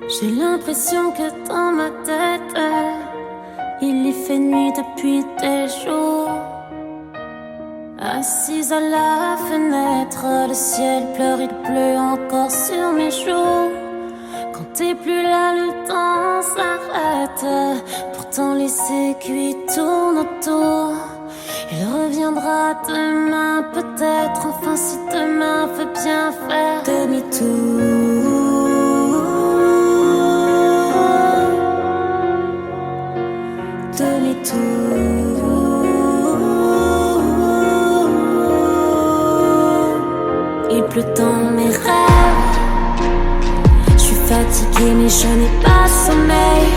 J'ai l'impression que dans ma tête, il y fait nuit depuis des jours. Assise à la fenêtre, le ciel pleure, il pleut encore sur mes joues. Quand t'es plus là, le temps s'arrête. Pourtant les aiguilles tournent autour. Il reviendra demain peut-être. Enfin si demain veut bien faire demi-tour. Il pleut dans mes rêves. Je suis fatiguée mais je n'ai pas sommeil.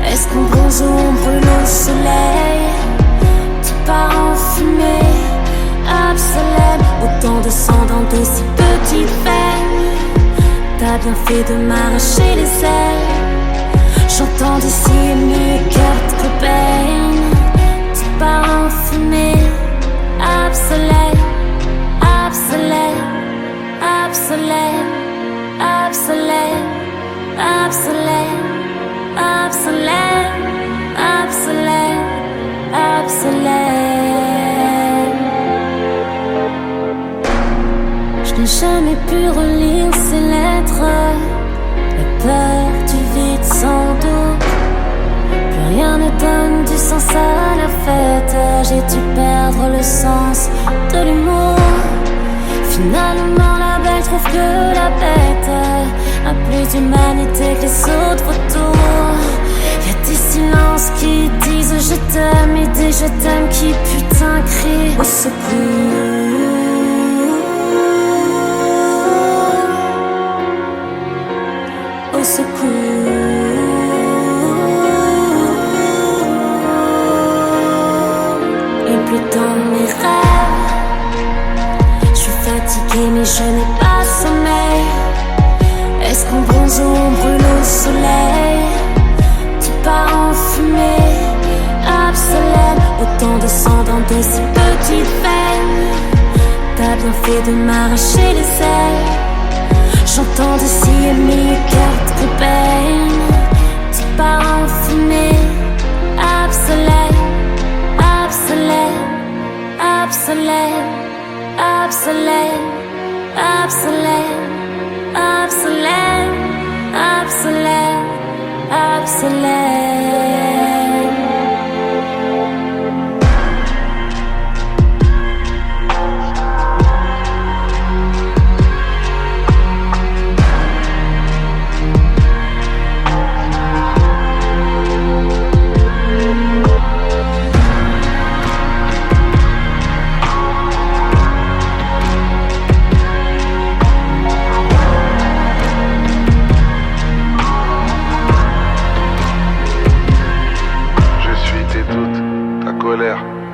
Est-ce qu'on bronze ou on brûle au soleil? Tu pars en fumée obsolète. Autant de sang dans de si petites veines. T'as bien fait de m'arracher les ailes. J'entends d'ici mes Kurt Cobain. Tu pars en fumée obsolète. Obsolète, obsolète, obsolète, obsolète, obsolète, obsolète, obsolète. Je n'ai jamais pu relire ces lettres. La peur du vide sans doute. Plus rien ne donne du sens à la fête. J'ai dû perdre le sens de l'humour. Finalement la belle trouve que la bête a plus d'humanité que les autres autour. Y'a des silences qui disent je t'aime et des je t'aime qui putain crient au secours. Au secours. Il pleut dans mes rêves. Fatiguée mais je n'ai pas sommeil. Est-ce qu'on bronze ou on brûle au soleil? Tu pars en fumée obsolète. Autant de sang dans de si petites veines. T'as bien fait de m'arracher les ailes. J'entends d'ici mes Kurt Cobain. Tu pars en fumée obsolète. Obsolète, obsolète, obsolète, obsolète, obsolète, obsolète, obsolète.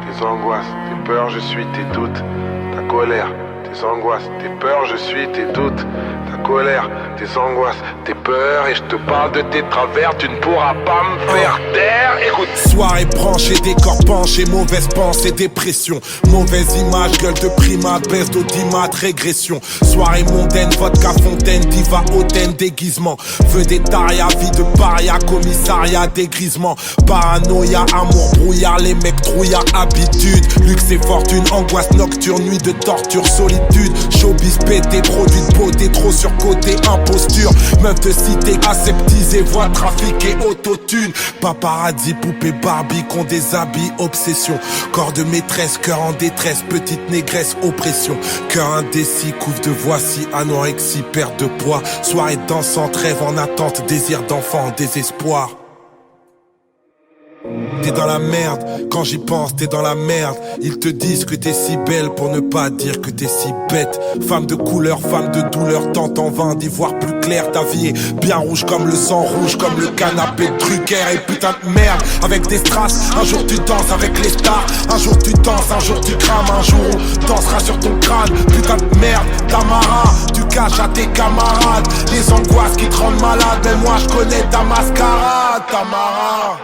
Tes angoisses, tes peurs, je suis tes doutes. Ta colère, tes angoisses, tes peurs, je suis tes doutes. Ta colère, tes angoisses, tes peurs. Et je te parle de tes travers, tu ne pourras pas me faire taire. Écoute. Soirée branchée, décor penché, mauvaise pensée, dépression. Mauvaise image, gueule de primate, baisse d'audimat, régression. Soirée mondaine, vodka fontaine, diva hautaine, déguisement. Feu d'étaria, vie de paria, commissariat, dégrisement. Paranoïa, amour, brouillard, les mecs trouillards, habitude. Luxe et fortune, angoisse nocturne, nuit de torture, solitude. Showbiz pété, produit de beauté, trop surcoté, imposture. Meuf de cité, aseptisée, voix trafiquée, autotune. Paparazzi, poupée Barbie, qu'on des habits, obsession. Corps de maîtresse, cœur en détresse, petite négresse, oppression. Cœur indécis, couvre de voici, anorexie, perte de poids. Soirée dansante, rêve en attente, désir d'enfant, désespoir. T'es dans la merde, quand j'y pense t'es dans la merde. Ils te disent que t'es si belle pour ne pas dire que t'es si bête. Femme de couleur, femme de douleur, tente en vain d'y voir plus clair. Ta vie est bien rouge comme le sang, rouge comme le canapé de Drucker. Et putain de merde, avec des strass. Un jour tu danses avec les stars. Un jour tu danses, un jour tu crames. Un jour on dansera sur ton crâne. Putain de merde, Tamara, tu caches à tes camarades les angoisses qui te rendent malade. Mais moi je connais ta mascarade, Tamara.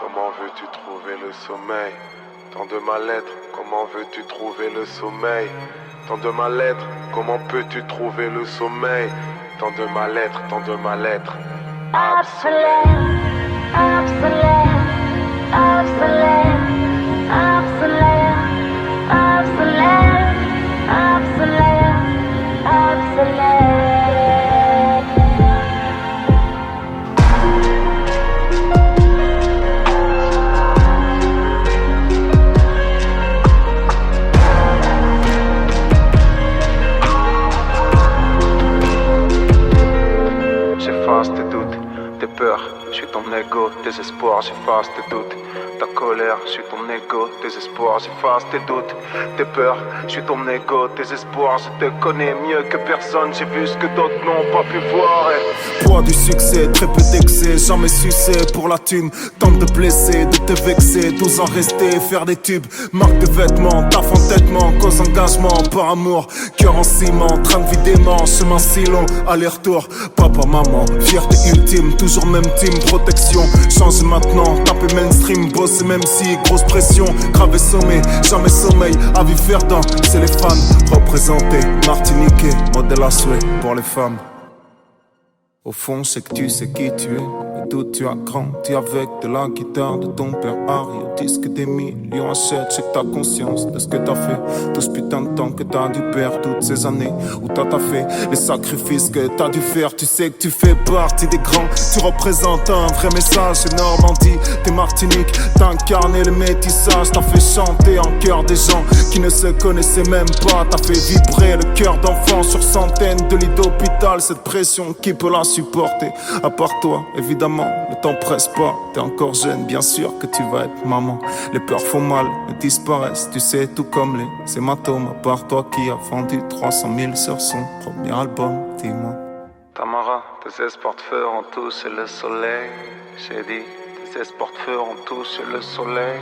Comment veux-tu trouver le sommeil? Tant de mal-être, comment veux-tu trouver le sommeil? Tant de mal-être, comment peux-tu trouver le sommeil? tant de mal-être, tant de mal-être. Obsolète, obsolète, obsolète, obsolète, obsolète, obsolète, obsolète. J'efface tes doutes, tes peurs, je suis ton ego, désespoir, j'efface tes doutes. Ta colère, je suis ton ego, désespoir, j'efface tes doutes, tes peurs, je suis ton ego, désespoir, je te connais mieux que personne, j'ai vu ce que d'autres n'ont pas pu voir. Poids du succès, très peu d'excès, jamais succès pour la thune. Tente de blesser, de te vexer, 12 ans restés, faire des tubes. Marque de vêtements, taf entêtement, cause engagement, par amour. Cœur en ciment, train de vie dément, chemin si long, aller-retour. Papa, maman, fierté ultime, toujours même team, protection. Change maintenant, taper mainstream, bosser même si grosse pression. Gravé sommet, jamais sommeil, à vie verdant, c'est les fans. Représentés, martiniquais, modèle à souhait pour les femmes. Au fond, c'est que tu sais qui tu es et d'où tu as grandi avec de la guitare de ton père Harry au disque des millions achète. C'est que t'as conscience de ce que t'as fait, tout ce putain de temps que t'as dû perdre, toutes ces années où t'as fait les sacrifices que t'as dû faire. Tu sais que tu fais partie des grands, tu représentes un vrai message. C'est Normandie, t'es Martinique, t'as incarné le métissage, t'as fait chanter en cœur des gens qui ne se connaissaient même pas. T'as fait vibrer le cœur d'enfants sur centaines de lits d'hôpital. Cette pression, qui peut la supporter? À part toi, évidemment, le temps presse pas. T'es encore jeune, bien sûr que tu vas être maman. Les peurs font mal, mais disparaissent, tu sais, tout comme les hématomes. À part toi qui a vendu 300 000 sur son premier album, dis-moi. Tamara, tes espoirs de feu ont touché le soleil. J'ai dit, tes espoirs de feu ont touché le soleil.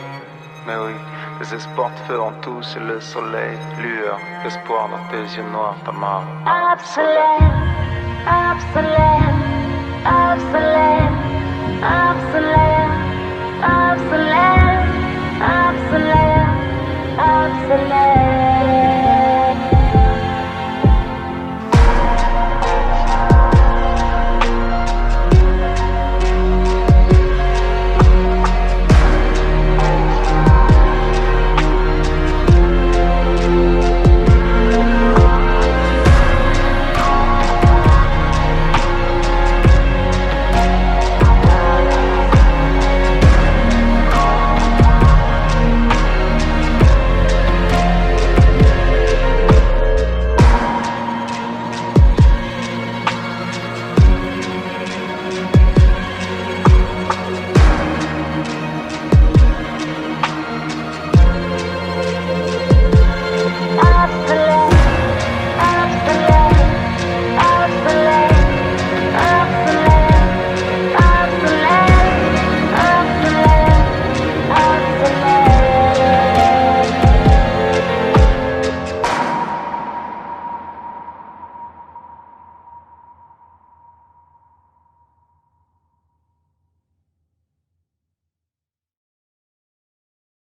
Mais oui, tes espoirs de feu ont touché le soleil. Lueur, espoir dans tes yeux noirs, Tamara. Obsolète.